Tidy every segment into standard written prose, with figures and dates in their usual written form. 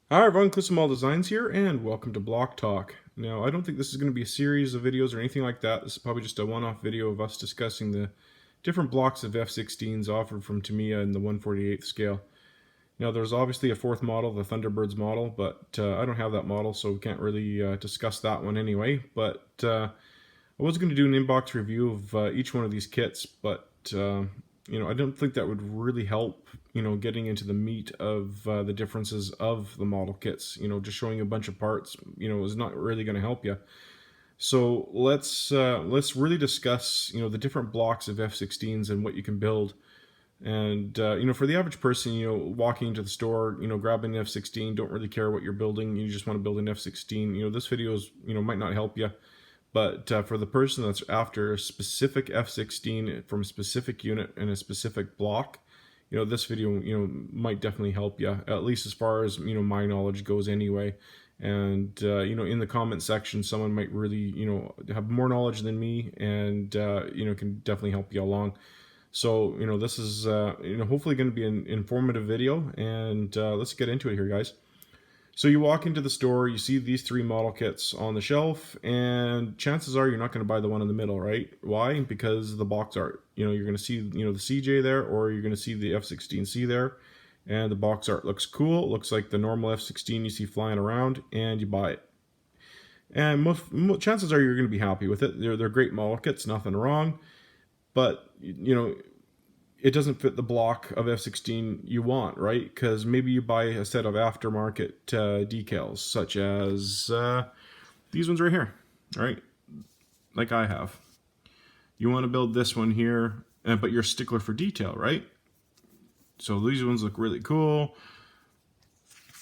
Hi everyone, Custom All Designs here, and welcome to Block Talk. Now, I don't think this is going to be a series of videos or anything like that. This is probably just a one-off video of us discussing the different blocks of F-16s offered from Tamiya in the 1/48th scale. Now, there's obviously a fourth model, the Thunderbirds model, but I don't have that model, so we can't really discuss that one anyway. But I was going to do an inbox review of each one of these kits, but I don't think that would really help, getting into the meat of the differences of the model kits. Just showing a bunch of parts, is not really going to help you. So let's really discuss, the different blocks of F-16s and what you can build. And for the average person, walking into the store, grabbing an F-16, don't really care what you're building. You just want to build an F-16. This video is, might not help you. But for the person that's after a specific F-16 from a specific unit and a specific block, this video, might definitely help you, at least as far as, my knowledge goes anyway. And, in the comment section, someone might really, have more knowledge than me and, can definitely help you along. So, this is, hopefully going to be an informative video, and let's get into it here, guys. So you walk into the store, you see these three model kits on the shelf, and chances are you're not going to buy the one in the middle, right? Why? Because of the box art. You're going to see, the CJ there, or you're going to see the F-16C there, and the box art looks cool. It looks like the normal F-16 you see flying around, and you buy it. And most chances are you're going to be happy with it. They're great model kits, nothing wrong. But, it doesn't fit the block of F-16 you want, right? Because maybe you buy a set of aftermarket decals, such as these ones right here, right? Like I have. You want to build this one here, but you're a stickler for detail, right? So these ones look really cool.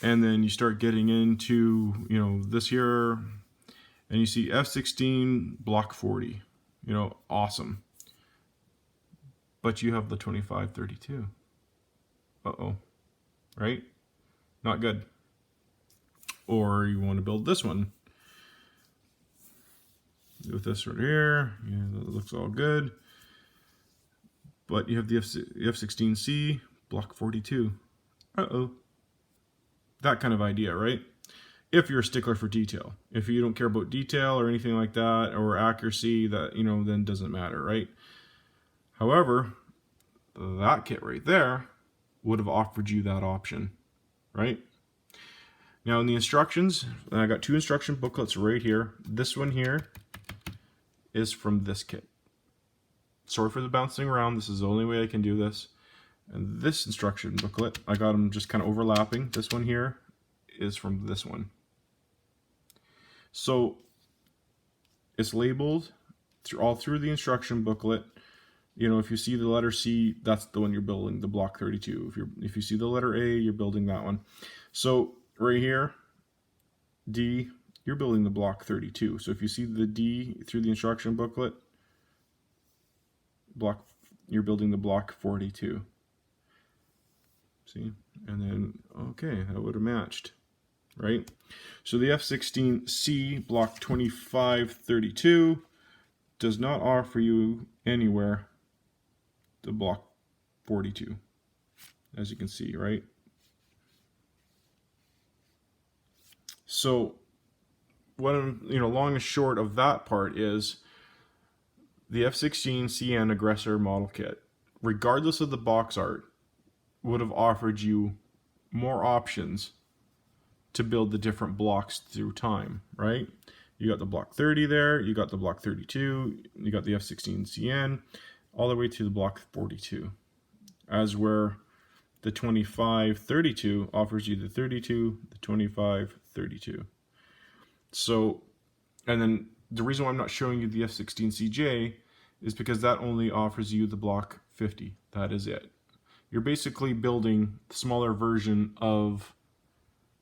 And then you start getting into, this here, and you see F-16 block 40. Awesome. But you have the 2532. Uh-oh. Right? Not good. Or you want to build this one. With this right here. Yeah, that looks all good. But you have the F-16C, block 42. Uh-oh. That kind of idea, right? If you're a stickler for detail. If you don't care about detail or anything like that, or accuracy, that, then doesn't matter, right? However, that kit right there would have offered you that option, right? Now in the instructions, I got two instruction booklets right here. This one here is from this kit. Sorry for the bouncing around. This is the only way I can do this. And this instruction booklet, I got them just kind of overlapping. This one here is from this one. So it's labeled all through the instruction booklet. If you see the letter C, that's the one you're building, the block 32. If you see the letter A, you're building that one. So right here, D, you're building the block 32. So if you see the D through the instruction booklet, you're building the block 42. See? And then, okay, that would have matched, right? So the F-16C block 2532 does not offer you anywhere the block 42, as you can see, right? So what I'm, long and short of that part is the F-16 CN Aggressor model kit, regardless of the box art, would have offered you more options to build the different blocks through time, right? You got the block 30 there, you got the block 32, you got the F-16 CN, all the way to the block 42, as where the 2532 offers you the 32, the 2532. So, and then the reason why I'm not showing you the F-16CJ is because that only offers you the block 50. That is it. You're basically building the smaller version of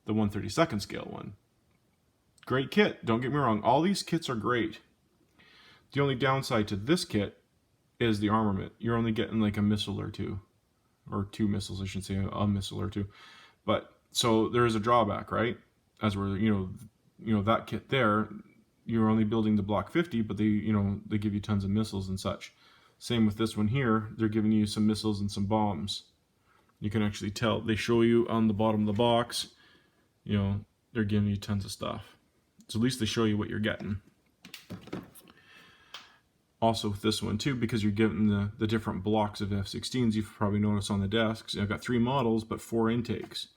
the 1/32nd scale one. Great kit, don't get me wrong. All these kits are great. The only downside to this kit is the armament. You're only getting like a missile or two. Or two missiles, I should say, a missile or two. But, so there is a drawback, right? As we're, that kit there, you're only building the block 50, but they give you tons of missiles and such. Same with this one here, they're giving you some missiles and some bombs. You can actually tell, they show you on the bottom of the box, you know, they're giving you tons of stuff. So at least they show you what you're getting. Also with this one too, because you're getting the different blocks of F-16s, you've probably noticed on the desks, I've got 3 models, but 4 intakes.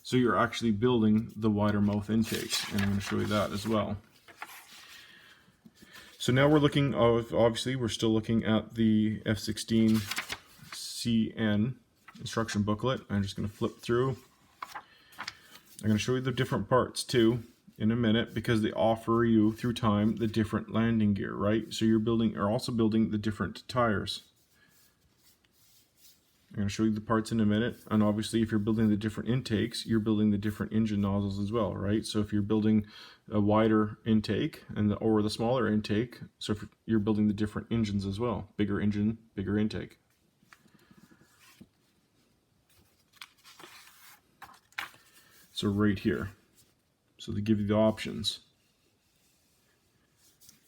So you're actually building the wider mouth intakes, and I'm going to show you that as well. So now we're looking, obviously we're still looking at the F-16 CN instruction booklet. I'm just going to flip through. I'm going to show you the different parts too in a minute, because they offer you through time the different landing gear, right? So you're also building the different tires. I'm going to show you the parts in a minute, and obviously if you're building the different intakes, you're building the different engine nozzles as well, right? So if you're building a wider intake or the smaller intake, so if you're building the different engines as well, bigger engine, bigger intake. So right here, so they give you the options.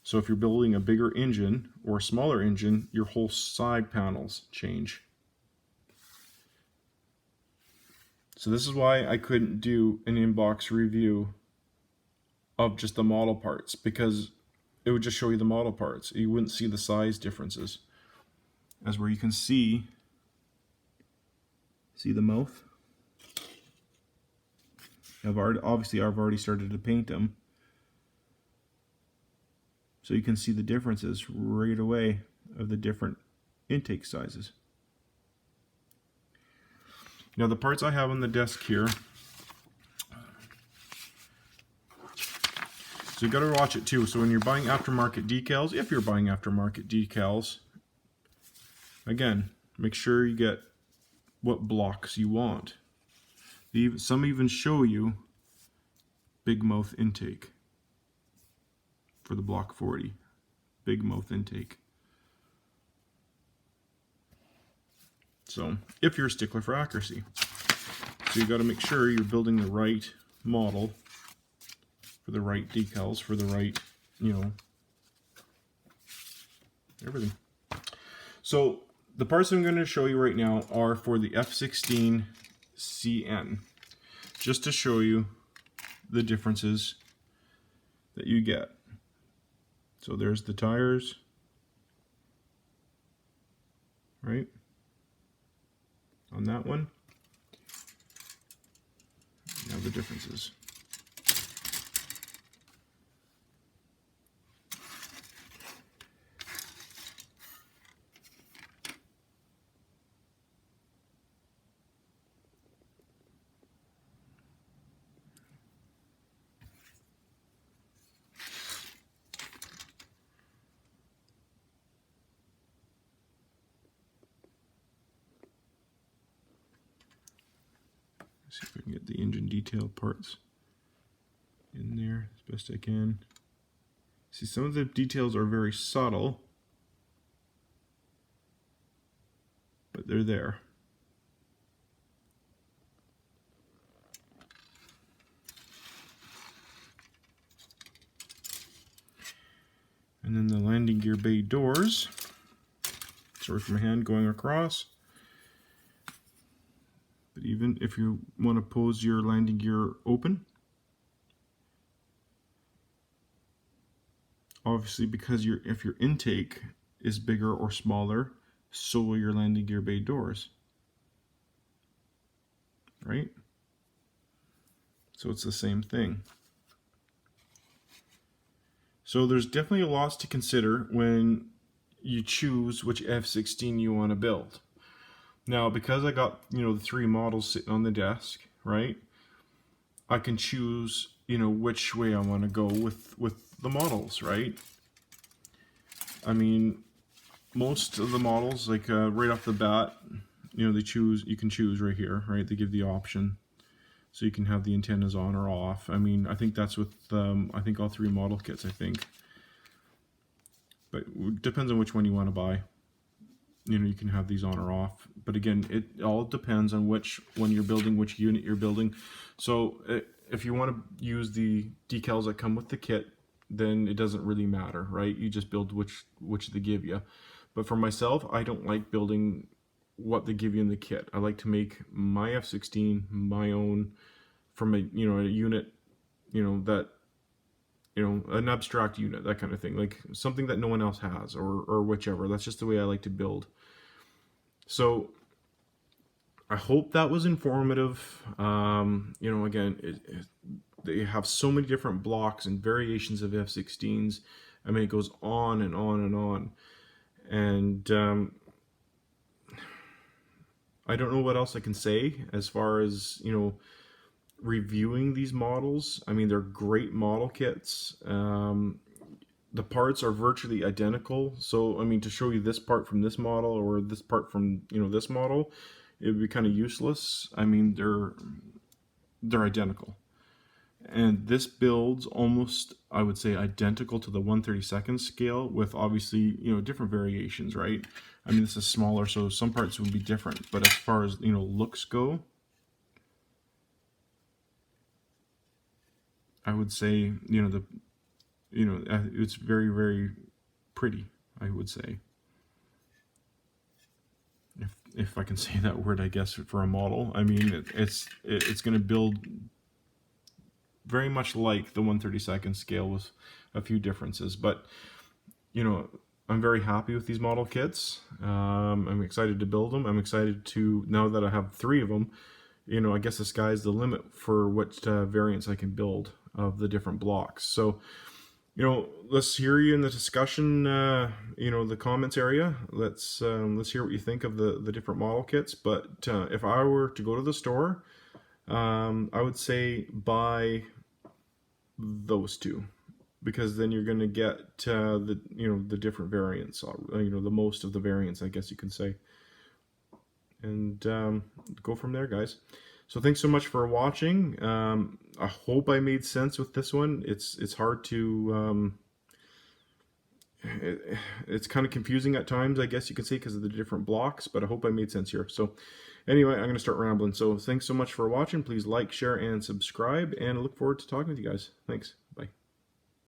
So if you're building a bigger engine or a smaller engine, your whole side panels change. So this is why I couldn't do an inbox review of just the model parts, because it would just show you the model parts. You wouldn't see the size differences. As where you can see the mouth. I've already started to paint them. So you can see the differences right away of the different intake sizes. Now the parts I have on the desk here, so you got to watch it too. So when you're buying aftermarket decals, if you're buying aftermarket decals, again, make sure you get what blocks you want. Some even show you big mouth intake for the block 40, big mouth intake. So if you're a stickler for accuracy, so you got to make sure you're building the right model for the right decals, for the right, you know, everything. So the parts I'm going to show you right now are for the F-16 CN, just to show you the differences that you get. So there's the tires, right, on that one. Now the differences. See if I can get the engine detail parts in there as best I can. See, some of the details are very subtle, but they're there. And then the landing gear bay doors. Sorry for my hand going across. But even if you want to pose your landing gear open, obviously because if your intake is bigger or smaller, so will your landing gear bay doors, right? So it's the same thing. So there's definitely lots to consider when you choose which F-16 you want to build. Now, because I got, you know, the 3 models sitting on the desk, right, I can choose, you know, which way I want to go with the models, right? I mean, most of the models, like right off the bat, you know, you can choose right here, right? They give the option, so you can have the antennas on or off. I mean, I think that's with I think all 3 model kits, I think. But it depends on which one you want to buy. You know, you can have these on or off, but again, it all depends on which one you're building, which unit you're building. So if you want to use the decals that come with the kit, then it doesn't really matter, right? You just build which they give you. But for myself, I don't like building what they give you in the kit. I like to make my F-16 my own from a unit, that an abstract unit, that kind of thing, like something that no one else has, or whichever. That's just the way I like to build. So I hope that was informative. Again, they have so many different blocks and variations of F-16s. I mean, it goes on and on and on. And I don't know what else I can say as far as, reviewing these models. I mean, they're great model kits. The parts are virtually identical. So, I mean, to show you this part from this model or this part from, this model, it would be kind of useless. I mean, they're identical. And this builds almost, I would say, identical to the 1/32 scale, with obviously, different variations, right? I mean, this is smaller, so some parts would be different. But as far as, looks go, I would say, it's very, very pretty, I would say. If I can say that word, I guess, for a model. I mean, it's going to build very much like the 1/32 scale with a few differences. But, I'm very happy with these model kits. I'm excited to build them. I'm excited to, now that I have 3 of them, I guess the sky's the limit for what variants I can build of the different blocks. So, let's hear you in the discussion, the comments area. Let's hear what you think of the different model kits. But if I were to go to the store, I would say buy those 2, because then you're going to get the different variants, the most of the variants, I guess you can say, and go from there, guys. So thanks so much for watching. I hope I made sense with this one. It's hard to it's kind of confusing at times, I guess you could say, because of the different blocks, but I hope I made sense here. So anyway, I'm going to start rambling. So thanks so much for watching. Please like, share, and subscribe, and I look forward to talking with you guys. Thanks. Bye.